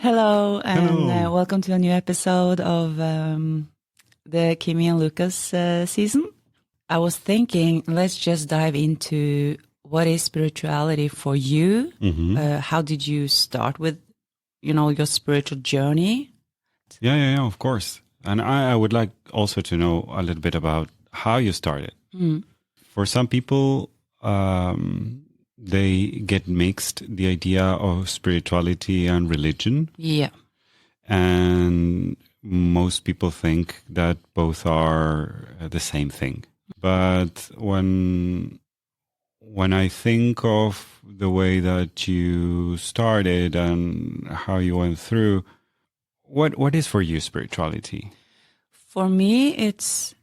Hello, and Hello. welcome to a new episode of the Kimmy and Lucas season. I was thinking, let's just dive into what is spirituality for you. How did you start with, your spiritual journey? Yeah, of course. And I would like also to know a little bit about how you started. For some people, they get mixed, the idea of spirituality and religion. Yeah. And most people think that both are the same thing. But when I think of the way that you started and how you went through, what is for you spirituality? For me, it's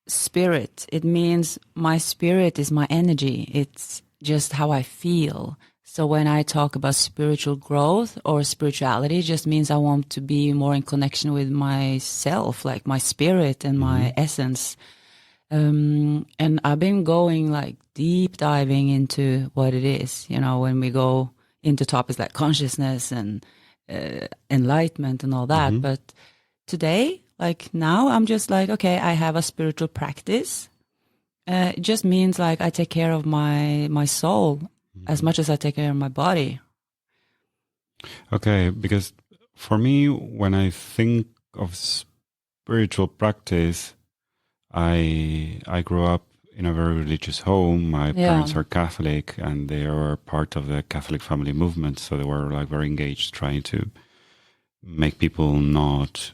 spirit. It means my spirit is my energy. It's just how I feel. So when I talk about spiritual growth or spirituality, it just means I want to be more in connection with myself, like my spirit and my essence. And I've been going like deep diving into what it is, when we go into topics like consciousness and enlightenment and all that. But today, like now, I'm just like, okay, I have a spiritual practice. It just means like I take care of my soul as much as I take care of my body. Okay, because for me, when I think of spiritual practice, I grew up in a very religious home. My parents are Catholic, and they are part of the Catholic family movement. So they were like very engaged, trying to make people not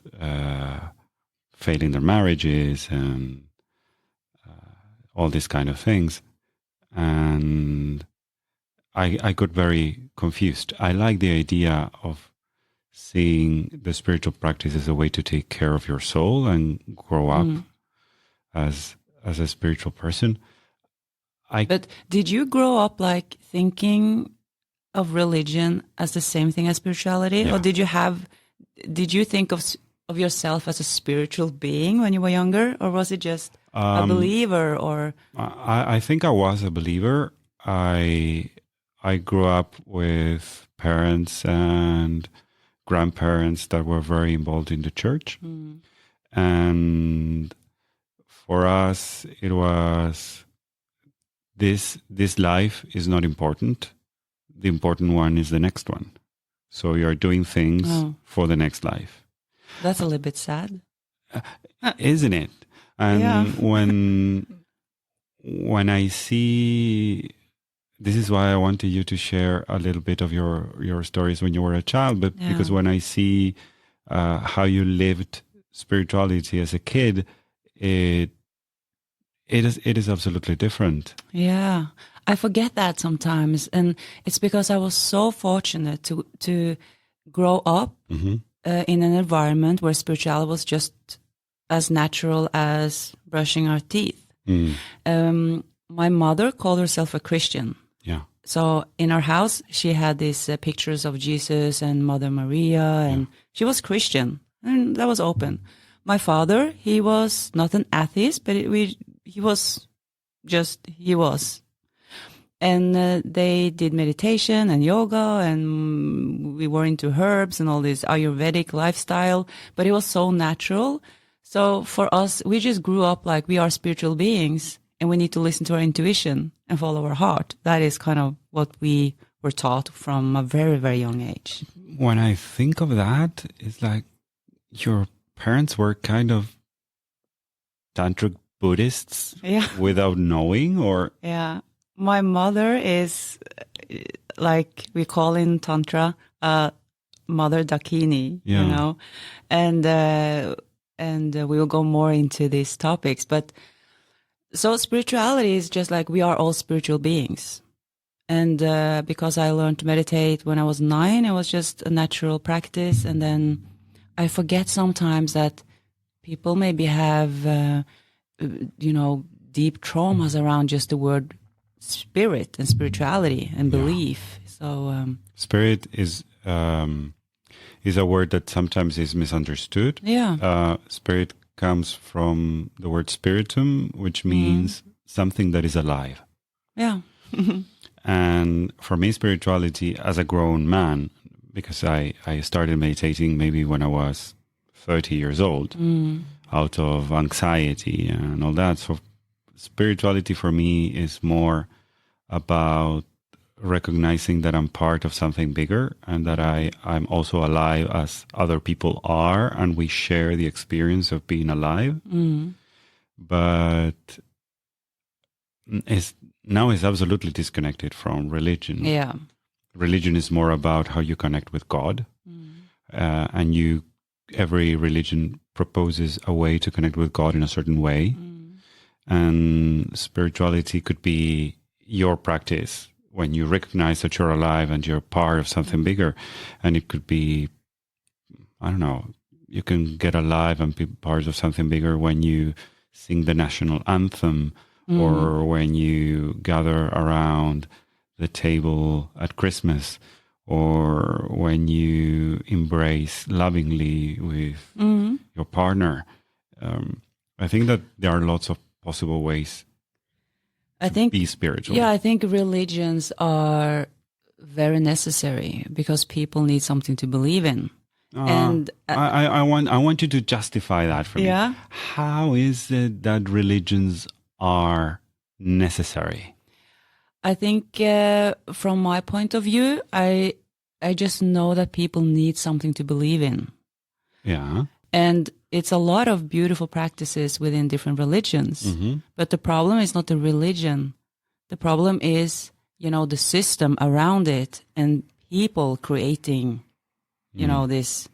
fail in their marriages and all these kind of things. And I got very confused. I like the idea of seeing the spiritual practice as a way to take care of your soul and grow up as a spiritual person. But did you grow up like thinking of religion as the same thing as spirituality? Yeah. Or did you think of yourself as a spiritual being when you were younger? Or was it just a believer? Or I think I was a believer. I grew up with parents and grandparents that were very involved in the church. And for us, it was this life is not important. The important one is the next one. So you're doing things for the next life. That's a little bit sad. Isn't it? And when I see, this is why I wanted you to share a little bit of your stories when you were a child, but because when I see how you lived spirituality as a kid, it is absolutely different. Yeah, I forget that sometimes, and it's because I was so fortunate to grow up in an environment where spirituality was just as natural as brushing our teeth. My mother called herself a Christian. Yeah. So in our house, she had these pictures of Jesus and Mother Maria, and she was Christian, and that was open. My father, he was not an atheist, but he was. And they did meditation and yoga, and we were into herbs and all this Ayurvedic lifestyle, but it was so natural. So for us, we just grew up like we are spiritual beings, and we need to listen to our intuition and follow our heart. That is kind of what we were taught from a very, very young age. When I think of that, it's like your parents were kind of tantric Buddhists without knowing, or? Yeah. My mother is, like we call in Tantra, Mother Dakini, and we will go more into these topics. But so spirituality is just like we are all spiritual beings. And because I learned to meditate when I was 9, it was just a natural practice. And then I forget sometimes that people maybe have, deep traumas around just the word spirit and spirituality and belief. So spirit is a word that sometimes is misunderstood. Spirit comes from the word spiritum, which means something that is alive. Yeah. And for me, spirituality as a grown man, because I started meditating maybe when I was 30 years old, out of anxiety and all that. So spirituality for me is more about recognizing that I'm part of something bigger and that I'm also alive as other people are, and we share the experience of being alive. But now it's absolutely disconnected from religion. Yeah. Religion is more about how you connect with God. And every religion proposes a way to connect with God in a certain way. And spirituality could be your practice when you recognize that you're alive and you're part of something bigger. And it could be, I don't know, you can get alive and be part of something bigger when you sing the national anthem, or when you gather around the table at Christmas, or when you embrace lovingly with your partner. I think that there are lots of possible ways to be spiritual. Yeah, I think religions are very necessary because people need something to believe in. And I want you to justify that for me. How is it that religions are necessary? I think from my point of view, I just know that people need something to believe in. Yeah. And it's a lot of beautiful practices within different religions. But the problem is not the religion. The problem is, the system around it and people creating, this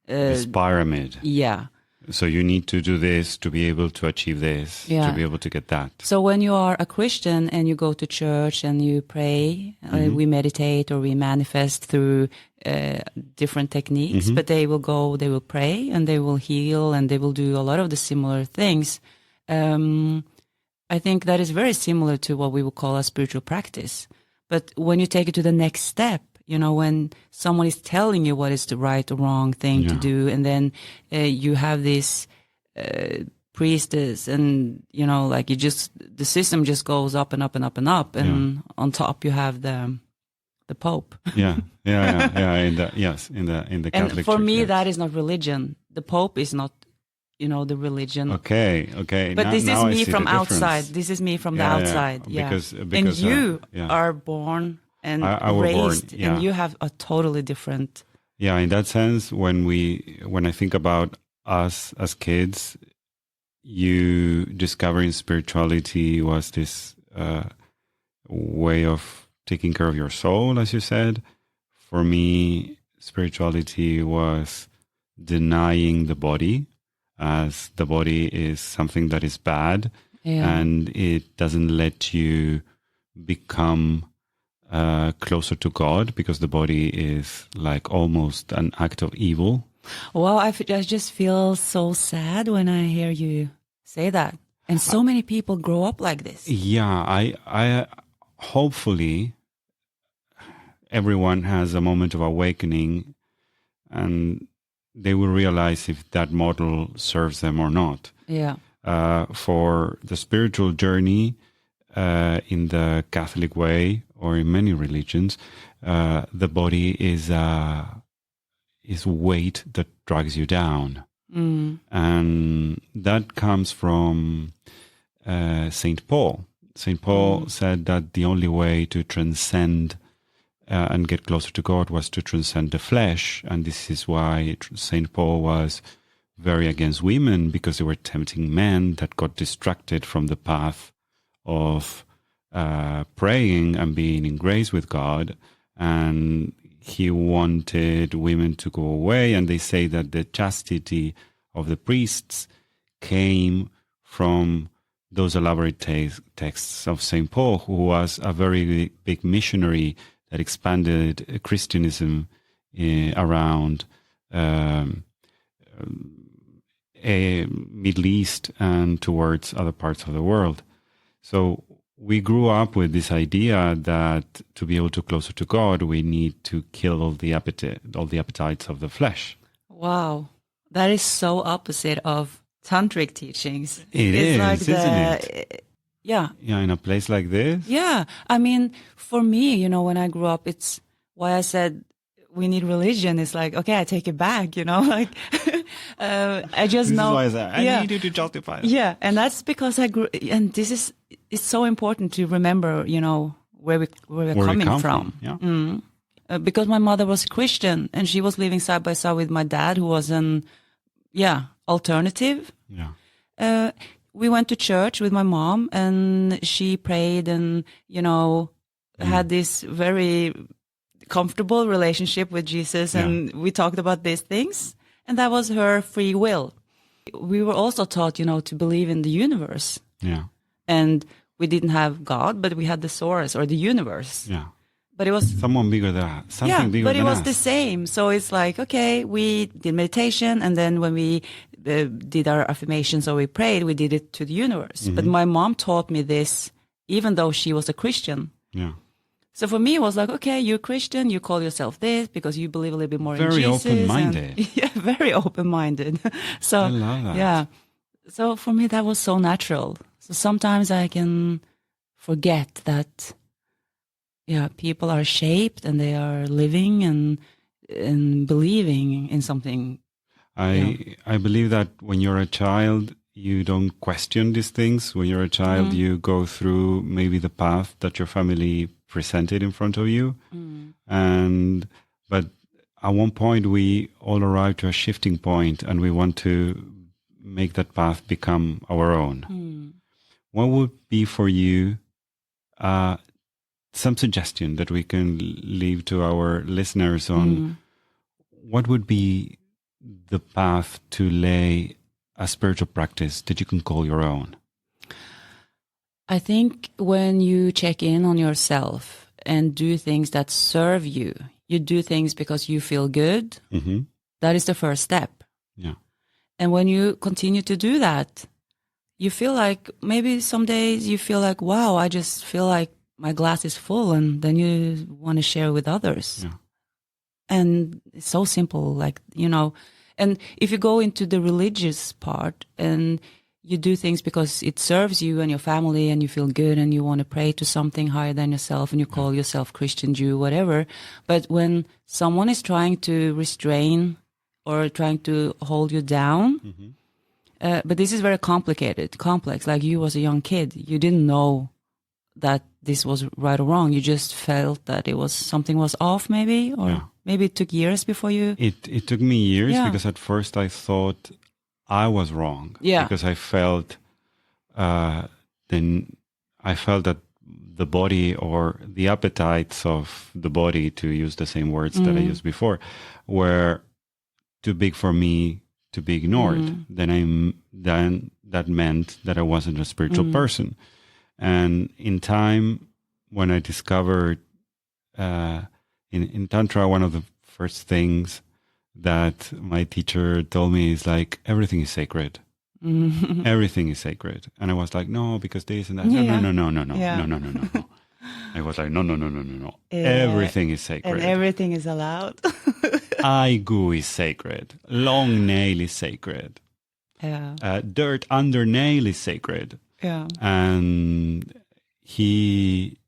pyramid. Yeah. So you need to do this to be able to achieve this, to be able to get that. So when you are a Christian and you go to church and you pray, we meditate or we manifest through different techniques, but they will pray and they will heal and they will do a lot of the similar things. I think that is very similar to what we would call a spiritual practice. But when you take it to the next step, when someone is telling you what is the right or wrong thing to do, and then you have this priestess, and the system just goes up and up and up and up, and on top you have the Pope. In the Catholic and for Church, me, that is not religion. The Pope is not, the religion. Okay. But this is me from outside. This is me from the outside. Yeah. Because and you are born and raised, and you have a totally different. Yeah, in that sense, when I think about us as kids, you discovering spirituality was this way of taking care of your soul, as you said. For me, spirituality was denying the body, as the body is something that is bad, and it doesn't let you become closer to God, because the body is like almost an act of evil. Well, I just feel so sad when I hear you say that. And so many people grow up like this. Yeah, I hopefully everyone has a moment of awakening and they will realize if that model serves them or not. Yeah. For the spiritual journey, in the Catholic way or in many religions, the body is weight that drags you down. And that comes from St. Paul. St. Paul said that the only way to transcend and get closer to God was to transcend the flesh. And this is why St. Paul was very against women, because they were tempting men that got distracted from the path of praying and being in grace with God. And he wanted women to go away. And they say that the chastity of the priests came from those elaborate texts of St. Paul, who was a very big missionary that expanded Christianism around Middle East and towards other parts of the world. So we grew up with this idea that to be able to closer to God, we need to kill all the appetites of the flesh. Wow, that is so opposite of tantric teachings. It's like isn't it? Yeah. Yeah, in a place like this? Yeah. I mean, for me, when I grew up, it's why I said we need religion. It's like, okay, I take it back, like, I just This know. is why I need you to justify it. Yeah. And that's because I grew, and it's so important to remember, where we're coming from. Yeah. Because my mother was Christian and she was living side by side with my dad, who was alternative. Yeah. We went to church with my mom and she prayed and, had this very comfortable relationship with Jesus. And we talked about these things, and that was her free will. We were also taught, to believe in the universe. Yeah. And we didn't have God, but we had the source or the universe. Yeah. But it was someone bigger than us. Something bigger than us. But it was the same. So it's like, okay, we did meditation, and then when we did our affirmations or we prayed, we did it to the universe. Mm-hmm. But my mom taught me this, even though she was a Christian. Yeah. So for me, it was like, okay, you're Christian, you call yourself this because you believe a little bit more in Jesus. Very open-minded. Yeah, very open-minded. So I love that. Yeah. So for me, that was so natural. So sometimes I can forget that, people are shaped and they are living and believing in something. I believe that when you're a child, you don't question these things. When you're a child, you go through maybe the path that your family presented in front of you. But at one point we all arrive to a shifting point and we want to make that path become our own. What would be for you some suggestion that we can leave to our listeners on what would be the path to lay a spiritual practice that you can call your own? I think when you check in on yourself and do things that serve you, you do things because you feel good. Mm-hmm. That is the first step. Yeah. And when you continue to do that, you feel like maybe some days you feel like, wow, I just feel like my glass is full, and then you want to share with others. Yeah. And it's so simple, and if you go into the religious part and you do things because it serves you and your family and you feel good and you want to pray to something higher than yourself and you call yourself Christian, Jew, whatever. But when someone is trying to restrain or trying to hold you down, but this is very complex. Like you as a young kid, you didn't know that this was right or wrong. You just felt that something was off maybe, or maybe it took years before you... It took me years because at first I thought I was wrong. Yeah. Because I felt that the body or the appetites of the body, to use the same words that I used before, were too big for me to be ignored. Then that meant that I wasn't a spiritual person. And in time, when I discovered in Tantra, one of the first things that my teacher told me is like, everything is sacred. Everything is sacred. And I was like, no, because this and that. No. I was like, no. Everything is sacred. And everything is allowed. Eye goo is sacred. Long nail is sacred. Yeah. Dirt under nail is sacred. Yeah. And he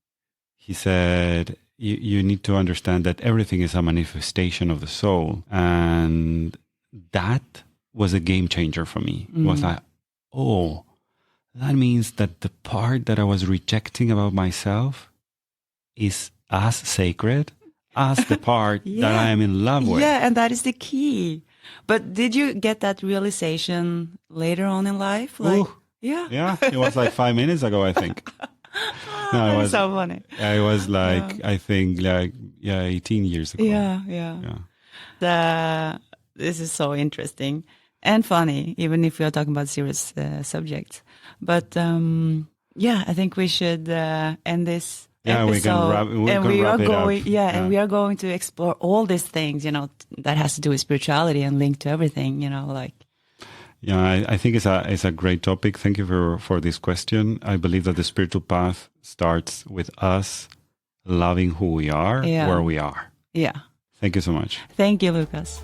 said, you need to understand that everything is a manifestation of the soul. And that was a game changer for me. It was like, oh, that means that the part that I was rejecting about myself is as sacred as the part that I am in love with. Yeah, and that is the key. But did you get that realization later on in life? Like, yeah, it was like 5 minutes ago, I think. No, it was so funny. I was like, I think 18 years ago. Yeah. This is so interesting and funny, even if we are talking about serious subjects. But I think we should end this episode. We can wrap it up. And we are going to explore all these things, that has to do with spirituality and linked to everything, Yeah, I think it's a great topic. Thank you for this question. I believe that the spiritual path starts with us loving who we are, where we are. Yeah. Thank you so much. Thank you, Lucas.